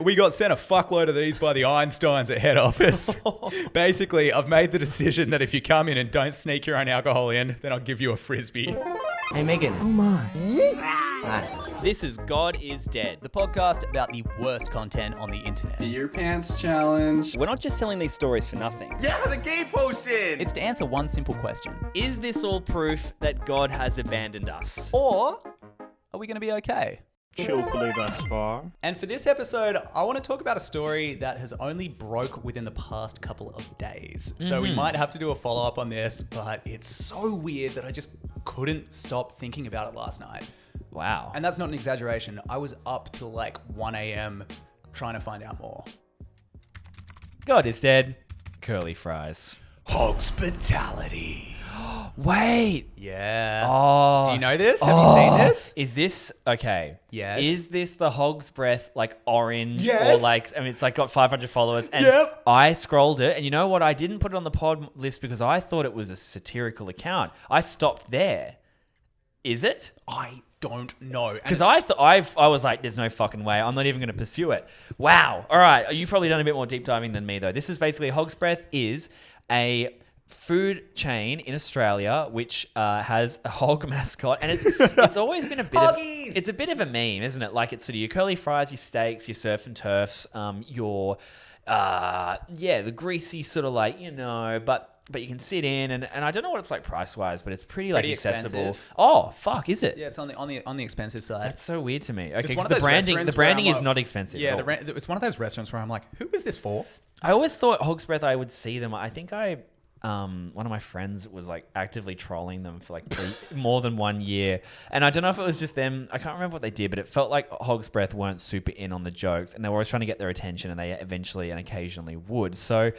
We got sent a fuckload of these by the Einsteins at head office. Basically, I've made the decision that if you come in and don't sneak your own alcohol in, then I'll give you a frisbee. Hey, Megan. Oh my. Nice. This is God is Dead, the podcast about the worst content on the internet. The Your Pants Challenge. We're not just telling these stories for nothing. Yeah, the gay potion! It's to answer one simple question. Is this all proof that God has abandoned us? Or are we going to be okay? Cheerfully thus far. And for this episode, I want to talk about a story that has only broke within the past couple of days. So we might have to do a follow-up on this, but it's so weird that I just couldn't stop thinking about it last night. Wow. And that's not an exaggeration. I was up till like 1 a.m. trying to find out more. God is Dead. Curly fries. Hogsbreath. Wait. Yeah. Oh. Do you know this? Have you seen this? Is this, okay. Yes. Is this the Hogsbreath, like orange? Yes. Or like, I mean, it's like got 500 followers. And Yep. I scrolled it. And you know what? I didn't put it on the pod list because I thought it was a satirical account. I stopped there. Is it? I don't know. Because I was like, there's no fucking way. I'm not even going to pursue it. Wow. All right. You've probably done a bit more deep diving than me, though. This is basically, Hogsbreath is a food chain in Australia which has a hog mascot, and it's always been a bit Hoggies! It's a bit of a meme, isn't it? Like, it's sort of your curly fries, your steaks, your surf and turfs, the greasy sort of, like, you know, but you can sit in, and I don't know what it's like price wise, but it's pretty like accessible. Expensive. Oh fuck, is it? Yeah, it's on the expensive side. That's so weird to me. Okay, one 'cause of the those branding restaurants where I'm is like- not expensive. Yeah, at all. it's one of those restaurants where I'm like, who is this for? I always thought Hogsbreath, I would see them. I think one of my friends was like actively trolling them for like more than 1 year. And I don't know if it was just them. I can't remember what they did, but it felt like Hogsbreath weren't super in on the jokes, and they were always trying to get their attention, and they eventually and occasionally would. So,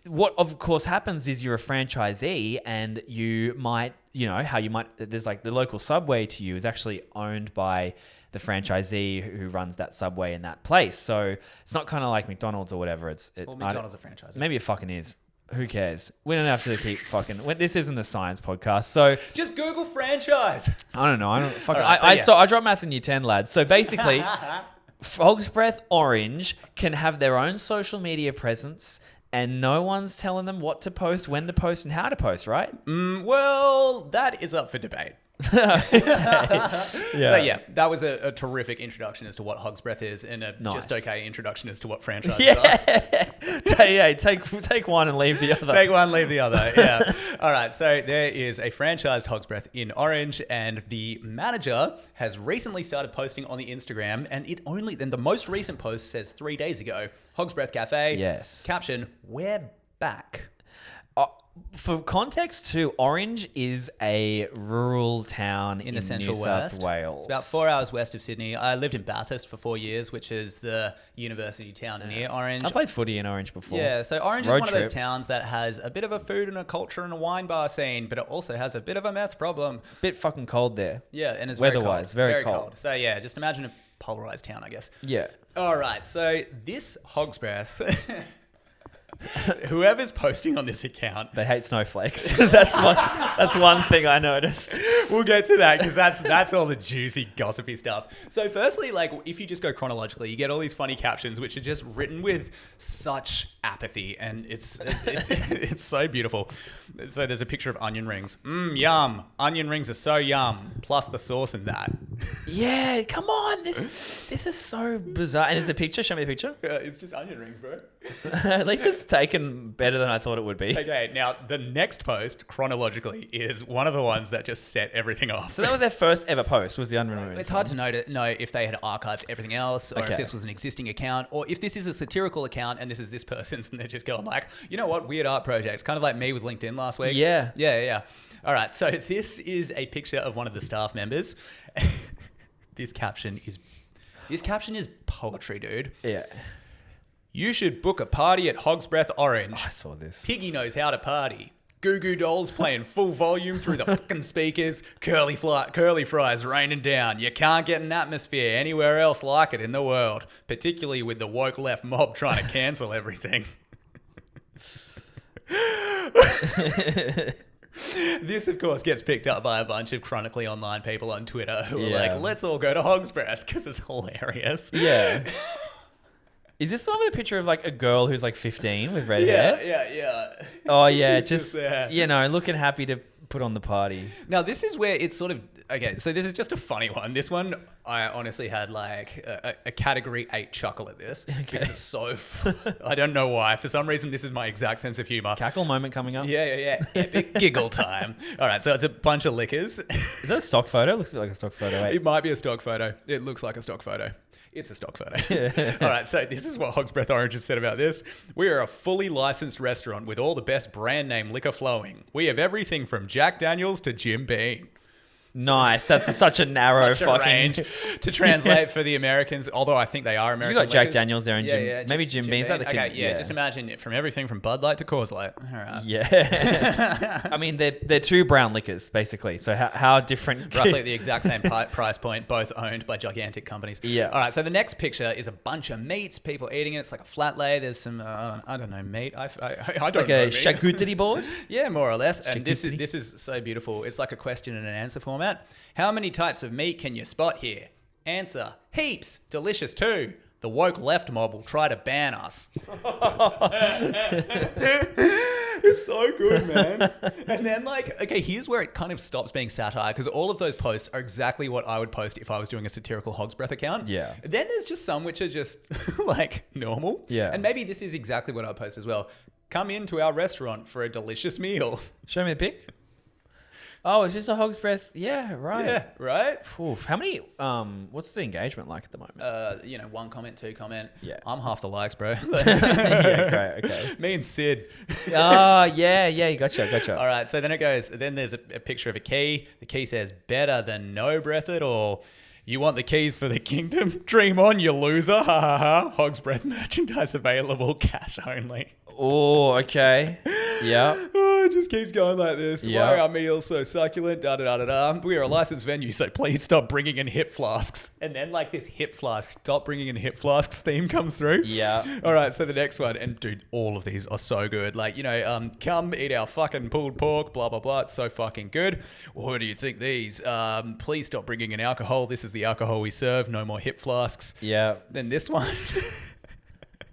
what of course happens is you're a franchisee, and you might, there's like the local Subway to you is actually owned by the franchisee who runs that Subway in that place. So it's not kind of like McDonald's or whatever. McDonald's a franchise. Maybe it fucking is. Who cares? We don't have to keep fucking. This isn't a science podcast, so Just Google franchise. I don't know. I don't fucking. All right, I dropped math in year 10, lads. So basically, Hogsbreath Orange can have their own social media presence, and no one's telling them what to post, when to post, and how to post. Right? Well, that is up for debate. Yeah. So yeah, that was a terrific introduction as to what Hogsbreath is, and a Nice. just okay introduction as to what franchises are. Yeah. Take one and leave the other. Take one, leave the other. Yeah. All right. So there is a franchised Hogsbreath in Orange, and the manager has recently started posting on the Instagram, and the most recent post says 3 days ago, Hogsbreath Cafe. Yes. Caption: We're back. For context too, Orange is a rural town in The Central New West. South Wales. It's about 4 hours west of Sydney. I lived in Bathurst for 4 years, which is the university town near Orange. I played footy in Orange before. Yeah, so Orange is Road one of those trip. towns that has a bit of a food and a culture and a wine bar scene, but it also has a bit of a meth problem. Bit fucking cold there. Yeah, and it's Weather-wise, very very cold. cold. So yeah, just imagine a polarized town, I guess. Yeah. All right, so this Hogsbreath, whoever's posting on this account, They hate snowflakes. That's one thing I noticed. we'll get to that because that's all the juicy, gossipy stuff. So firstly, like if you just go chronologically, you get all these funny captions which are just written with such apathy, and it's it's so beautiful. So there's a picture of onion rings. Yum. Onion rings are so yum. Plus the sauce and that. Yeah, come on. This is so bizarre. And there's a picture. Show me the picture. It's just onion rings, bro. At least it's taken better than I thought it would be. Okay, now the next post chronologically is one of the ones that just set everything off. So that was their first ever post, was the unremoved. It's hard to know if they had archived everything else, or Okay. if this was an existing account, or if this is a satirical account and this is this person's, and they're just going like, you know what, weird art project, kind of like me with LinkedIn last week. Yeah. All right, so this is a picture of one of the staff members. This caption is poetry, dude. Yeah. You should book a party at Hogsbreath Orange. I saw this. Piggy knows how to party. Goo Goo Dolls playing full volume through the fucking speakers. Curly fries raining down. You can't get an atmosphere anywhere else like it in the world, particularly with the woke left mob trying to cancel everything. This, of course, gets picked up by a bunch of chronically online people on Twitter who are like, let's all go to Hogsbreath because it's hilarious. Yeah. Is this the one with a picture of like a girl who's like 15 with red Yeah, hair? yeah. Oh yeah, She's just there. looking happy to put on the party. Now, this is where it's sort of... Okay, so this is just a funny one. This one, I honestly had like a category 8 chuckle at this. Because it's so... I don't know why. For some reason, this is my exact sense of humor. Cackle moment coming up. Yeah. Epic giggle time. All right, so it's a bunch of liquors. Is that a stock photo? Looks a bit like a stock photo. Wait. It might be a stock photo. It looks like a stock photo. It's a stock photo. All right, so this is what Hogsbreath Orange has said about this. We are a fully licensed restaurant with all the best brand name liquor flowing. We have everything from Jack Daniels to Jim Beam. Nice. That's such a narrow Such a fucking range to translate for the Americans, although I think they are You American. got Jack liquors. Daniels there and maybe Jim Beam's like the Okay, just imagine it from everything from Bud Light to Coors Light. All right. Yeah. I mean, they're two brown liquors, basically. So how different... Roughly the exact same price point, both owned by gigantic companies. Yeah. All right, so the next picture is a bunch of meats, people eating it. It's like a flat lay. There's some, I don't know, meat. I don't Like know a meat. charcuterie board? Yeah, more or less. And this Charcuterie. is so beautiful. It's like a question and an answer format. How many types of meat can you spot here? Answer: heaps. Delicious too. The woke left mob will try to ban us. It's so good, man. And then, like, okay, here's where it kind of stops being satire, because all of those posts are exactly what I would post if I was doing a satirical Hogsbreath account. Yeah. Then there's just some which are just like normal. Yeah. And maybe this is exactly what I would post as well. Come into our restaurant for a delicious meal. Show me the pic. Oh, it's just a Hogsbreath. Yeah, right. Yeah, right? Oof. How many... what's the engagement like at the moment? 1 comment, 2 comment. Yeah. I'm half the likes, bro. Yeah, great. Okay. Me and Sid. Oh, yeah. Gotcha. All right, so then it goes, then there's a picture of a key. The key says, better than no breath at all. You want the keys for the kingdom? Dream on, you loser. Ha ha ha. Hogsbreath merchandise available, cash only. Oh, okay. Yeah. Oh, it just keeps going like this. Yeah. Why are our meals so succulent? Da da da da da. We are a licensed venue, so please stop bringing in hip flasks. And then like this hip flask, stop bringing in hip flasks theme comes through. Yeah. All right, so the next one, and dude, all of these are so good. Like, come eat our fucking pulled pork, blah blah blah. It's so fucking good. Well, who do you think these? Please stop bringing in alcohol. This is the alcohol we serve. No more hip flasks. Yeah. Then this one.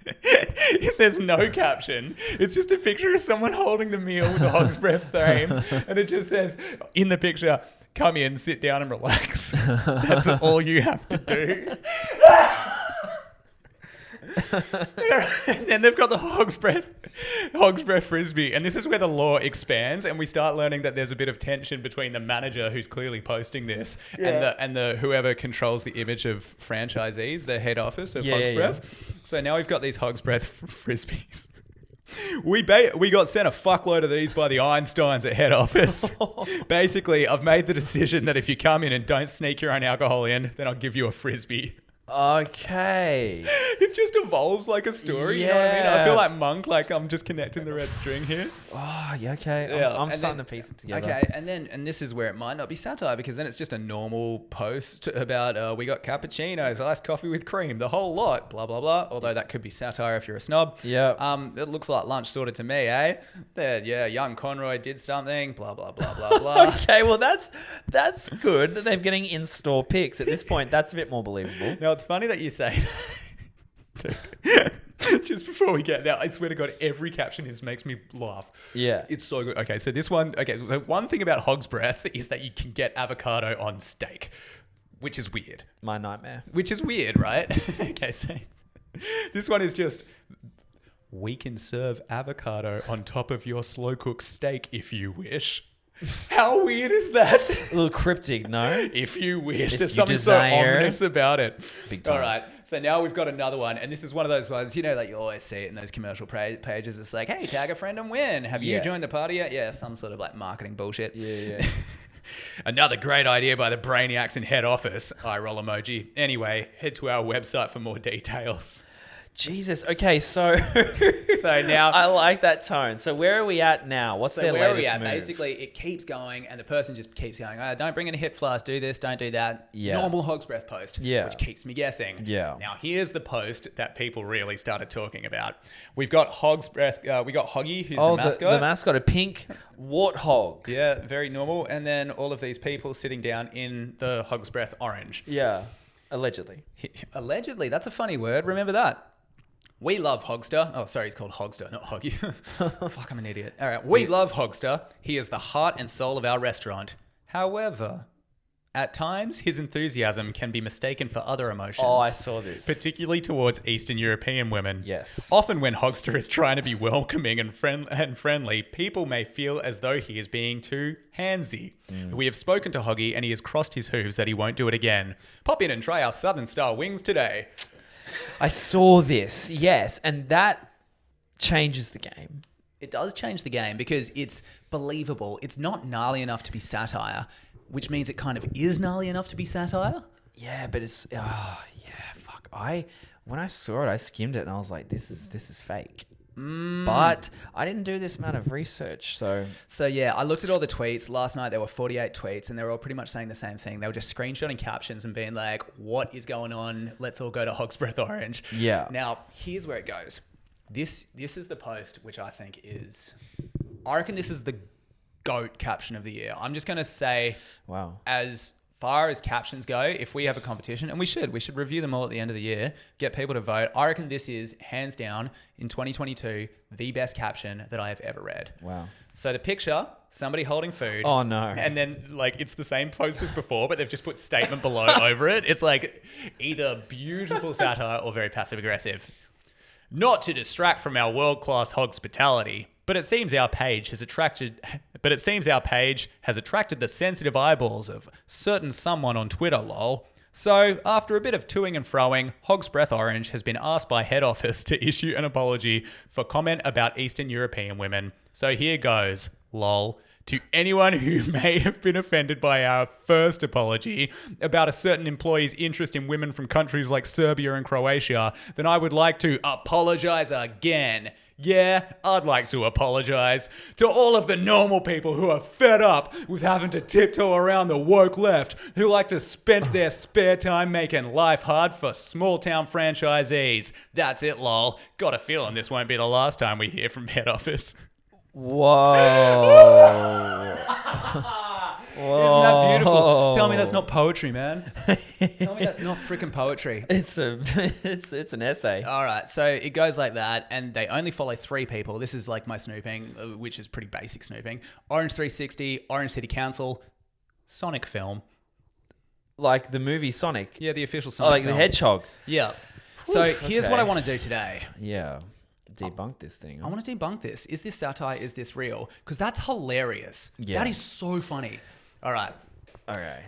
If there's no caption, it's just a picture of someone holding the meal with a Hogsbreath theme, and it just says in the picture, "Come in, sit down, and relax." That's all you have to do. And then they've got the Hogsbreath frisbee, and this is where the lore expands, and we start learning that there's a bit of tension between the manager who's clearly posting this and the whoever controls the image of franchisees, the head office of Hogsbreath. So now we've got these Hogsbreath frisbees. We got sent a fuckload of these by the Einsteins at head office. Basically, I've made the decision that if you come in and don't sneak your own alcohol in, then I'll give you a frisbee. Okay. It just evolves like a story, you know what I mean? I Yeah. feel like Monk, like I'm just connecting the red string here. Oh, yeah, okay. Yeah, I'm and starting then- to piece it together. Okay, and this is where it might not be satire, because then it's just a normal post about we got cappuccinos, iced coffee with cream, the whole lot, blah blah blah. Although that could be satire if you're a snob. Yeah. It looks like lunch sorted to me, eh? That young Conroy did something, blah blah blah blah blah. Okay, well that's good that they're getting in-store pics. At this point, that's a bit more believable. Now it's funny that you say. Dude. Just before we get there, I swear to God, every caption just makes me laugh. Yeah. It's so good. Okay, so this one, so one thing about Hogsbreath is that you can get avocado on steak, which is weird. My nightmare. Which is weird, right? Okay, so this one is just, we can serve avocado on top of your slow cooked steak if you wish. How weird is that? A little cryptic, no? If you wish. If There's you something desire. so ominous about it. Big time. All right. So now we've got another one. And this is one of those ones, like you always see it in those commercial pages. It's like, hey, tag a friend and win. Have you Yeah. joined the party yet? Yeah, some sort of like marketing bullshit. Yeah. Another great idea by the brainiacs in head office. Eye roll emoji. Anyway, head to our website for more details. Jesus. Okay, so So now... I like that tone. So where are we at now? What's So their where are we latest at? move? Basically, it keeps going, and the person just keeps going, don't bring in a hip flask, do this, don't do that. Yeah. Normal Hogsbreath post, Yeah. which keeps me guessing. Yeah. Now, here's the post that people really started talking about. We've got Hogsbreath, we got Hoggy, who's the mascot. The mascot, a pink warthog. Yeah, very normal. And then all of these people sitting down in the Hogsbreath orange. Yeah. Allegedly. Allegedly, that's a funny word. Remember that. We love Hogster. Oh, sorry, he's called Hogster, not Hoggy. Fuck, I'm an idiot. All right, we love Hogster. He is the heart and soul of our restaurant. However, at times, his enthusiasm can be mistaken for other emotions. Oh, I saw this. Particularly towards Eastern European women. Yes. Often when Hogster is trying to be welcoming and friendly, people may feel as though he is being too handsy. We have spoken to Hoggy and he has crossed his hooves that he won't do it again. Pop in and try our Southern Style wings today. I saw this, yes, and that changes the game. It does change the game because it's believable. It's not gnarly enough to be satire, which means it kind of is gnarly enough to be satire. Yeah, but it's fuck. When I saw it, I skimmed it and I was like, this is fake. But I didn't do this amount of research, so yeah, I looked at all the tweets. Last night there were 48 tweets and they were all pretty much saying the same thing. They were just screenshotting captions and being like, what is going on? Let's all go to Hogsbreath Orange. Yeah. Now, here's where it goes. This is the post which I think is... I reckon this is the GOAT caption of the year. I'm just going to say, wow. As far as captions go, if we have a competition, and we should review them all at the end of the year, get people to vote. I reckon this is, hands down, in 2022, the best caption that I have ever read. Wow. So the picture, somebody holding food. Oh, no. And then, like, it's the same post as before, but they've just put statement below over it. It's like either beautiful satire or very passive aggressive. Not to distract from our world-class hospitality, but it seems our page has attracted the sensitive eyeballs of certain someone on Twitter, lol. So, after a bit of toing and froing, Hogsbreath Orange has been asked by head office to issue an apology for comment about Eastern European women. So here goes, lol. To anyone who may have been offended by our first apology about a certain employee's interest in women from countries like Serbia and Croatia, then I would like to apologize again. Yeah, I'd like to apologize to all of the normal people who are fed up with having to tiptoe around the woke left, who like to spend their spare time making life hard for small town franchisees. That's it, lol. Got a feeling this won't be the last time we hear from head office. Whoa. Isn't that beautiful? Tell me that's not poetry, man. Tell me that's not freaking poetry. It's an essay. All right, so it goes like that, and they only follow 3 people. This is like my snooping, which is pretty basic snooping. Orange 360, Orange City Council, Sonic film. Like the movie Sonic. Yeah, the official Oh, Sonic like film. the hedgehog. Yeah. So here's okay. what I want to do today. Yeah. Debunk this thing. I want to debunk this. Is this satire? Is this real? Because that's hilarious. Yeah. That is so funny. All right. Okay.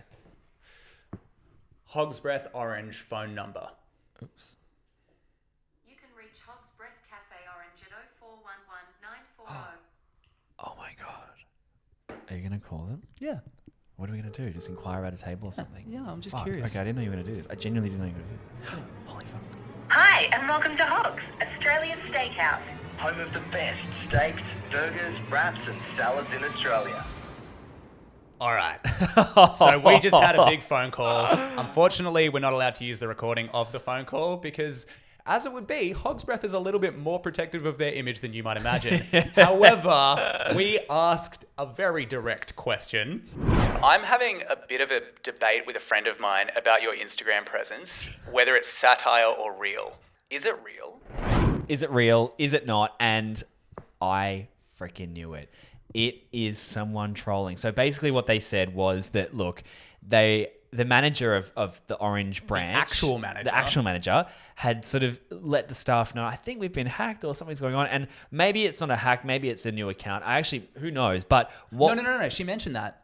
Hogsbreath Orange phone number. Oops. You can reach Hogsbreath Cafe Orange at 0411 940. Oh my god. Are you gonna call them? Yeah. What are we gonna do? Just inquire at a table or something? Yeah, I'm just Fuck. curious. Okay, I didn't know you were gonna do this. I genuinely didn't know you were gonna do this. Holy fuck. Hi, and welcome to Hogs, Australia's steakhouse. Home of the best steaks, burgers, wraps and salads in Australia. All right. So we just had a big phone call. Unfortunately, we're not allowed to use the recording of the phone call because, as it would be, Hogsbreath is a little bit more protective of their image than you might imagine. However, we asked a very direct question. I'm having a bit of a debate with a friend of mine about your Instagram presence, whether it's satire or real. Is it real? Is it real? Is it not? And I freaking knew it. It is someone trolling. So basically what they said was that, look, the manager of the Orange branch, the actual manager had sort of let the staff know, I think we've been hacked or something's going on. And maybe it's not a hack, maybe it's a new account. Who knows? But what? No. She mentioned that.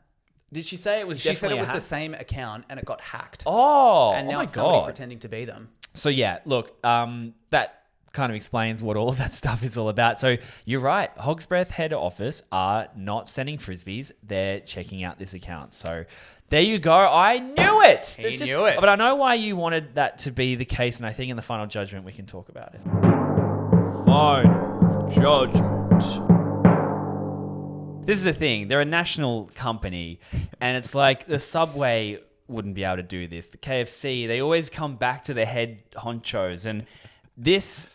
Did she say it was? She said it was a hack? the same account and it got hacked. Oh, and now my it's somebody God. pretending to be them. So yeah, look, that kind of explains what all of that stuff is all about. So you're right. Hogsbreath head office are not sending frisbees. They're checking out this account. So there you go. I knew it. He knew it. But I know why you wanted that to be the case. And I think in the final judgment, we can talk about it. Final judgment. This is the thing. They're a national company. And it's like the Subway wouldn't be able to do this. The KFC, they always come back to the head honchos. And this,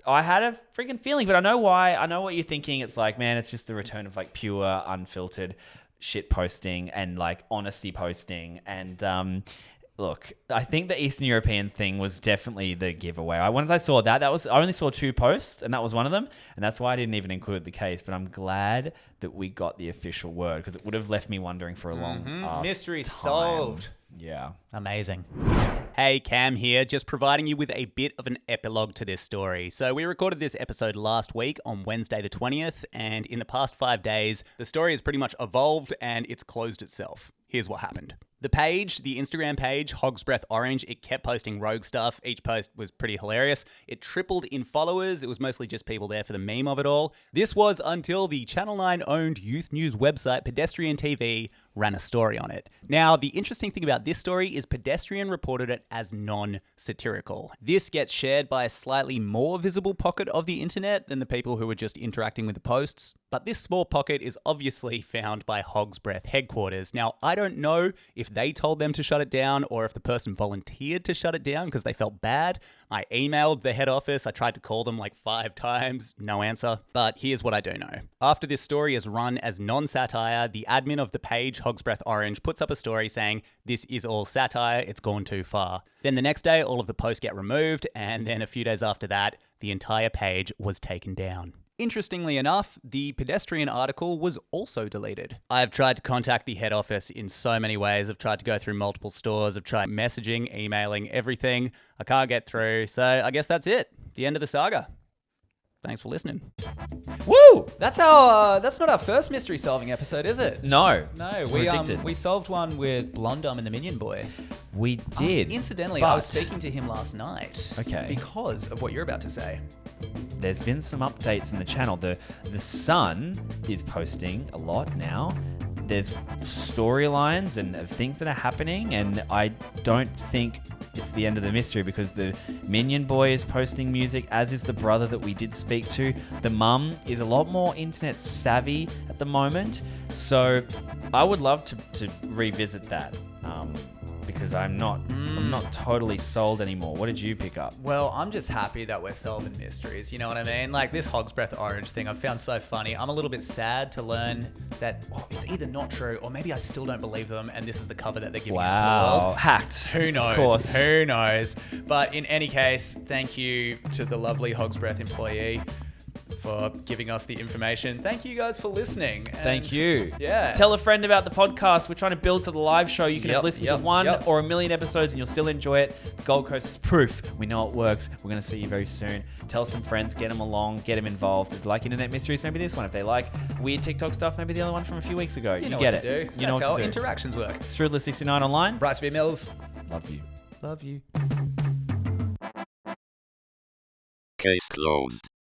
I had a freaking feeling, but I know why. I know what you're thinking. It's like, man, it's just the return of like pure, unfiltered shit posting and like honesty posting. And Look, I think the Eastern European thing was definitely the giveaway. Once I saw that, I only saw 2 posts, and that was one of them, and that's why I didn't even include the case. But I'm glad that we got the official word, because it would have left me wondering for a long Mystery time. solved. Yeah. Amazing. Hey, Cam here, just providing you with a bit of an epilogue to this story. So we recorded this episode last week on Wednesday the 20th, and in the past 5 days, the story has pretty much evolved and it's closed itself. Here's what happened. The page, the Instagram page, Hogsbreath Orange, it kept posting rogue stuff. Each post was pretty hilarious. It tripled in followers. It was mostly just people there for the meme of it all. This was until the Channel 9-owned youth news website, Pedestrian TV, ran a story on it. Now, the interesting thing about this story is Pedestrian reported it as non-satirical. This gets shared by a slightly more visible pocket of the internet than the people who were just interacting with the posts. But this small pocket is obviously found by Hogsbreath headquarters. Now, I don't know if they told them to shut it down or if the person volunteered to shut it down because they felt bad. I emailed the head office. I tried to call them like 5 times. No answer. But here's what I do know. After this story is run as non-satire, the admin of the page, Hogsbreath Orange, puts up a story saying, "This is all satire. It's gone too far." Then the next day, all of the posts get removed. And then a few days after that, the entire page was taken down. Interestingly enough, the Pedestrian article was also deleted. I've tried to contact the head office in so many ways. I've tried to go through multiple stores. I've tried messaging, emailing, everything. I can't get through. So I guess that's it. The end of the saga. Thanks for listening. Woo! That's not our first mystery solving episode, is it? No. No, We're addicted. we solved one with Blondum and the Minion Boy. We did. Incidentally, but I was speaking to him last night. Okay. Because of what you're about to say. There's been some updates in the channel. The Sun is posting a lot now. There's storylines and things that are happening, and I don't think it's the end of the mystery because the Minion Boy is posting music, as is the brother that we did speak to. The mum is a lot more internet savvy at the moment, so I would love to revisit that. Because I'm not totally sold anymore. What did you pick up? Well, I'm just happy that we're solving mysteries. You know what I mean? Like this Hogsbreath Orange thing I've found so funny. I'm a little bit sad to learn that it's either not true or maybe I still don't believe them and this is the cover that they're giving out to the world. Hacked. Who knows? Of course. Who knows? But in any case, thank you to the lovely Hogsbreath employee for giving us the information. Thank you guys for listening. And Thank you. Yeah. Tell a friend about the podcast. We're trying to build to the live show. You can have listened to 1 yep. or 1 million episodes and you'll still enjoy it. The Gold Coast is proof. We know it works. We're going to see you very soon. Tell some friends, get them along, get them involved. If they like internet mysteries, maybe this one. If they like weird TikTok stuff, maybe the other one from a few weeks ago. You know get what to it. do. You know That's what how to do. interactions work. Strudler69 online. Bryce V. Mills. Love you. Love you. Case closed.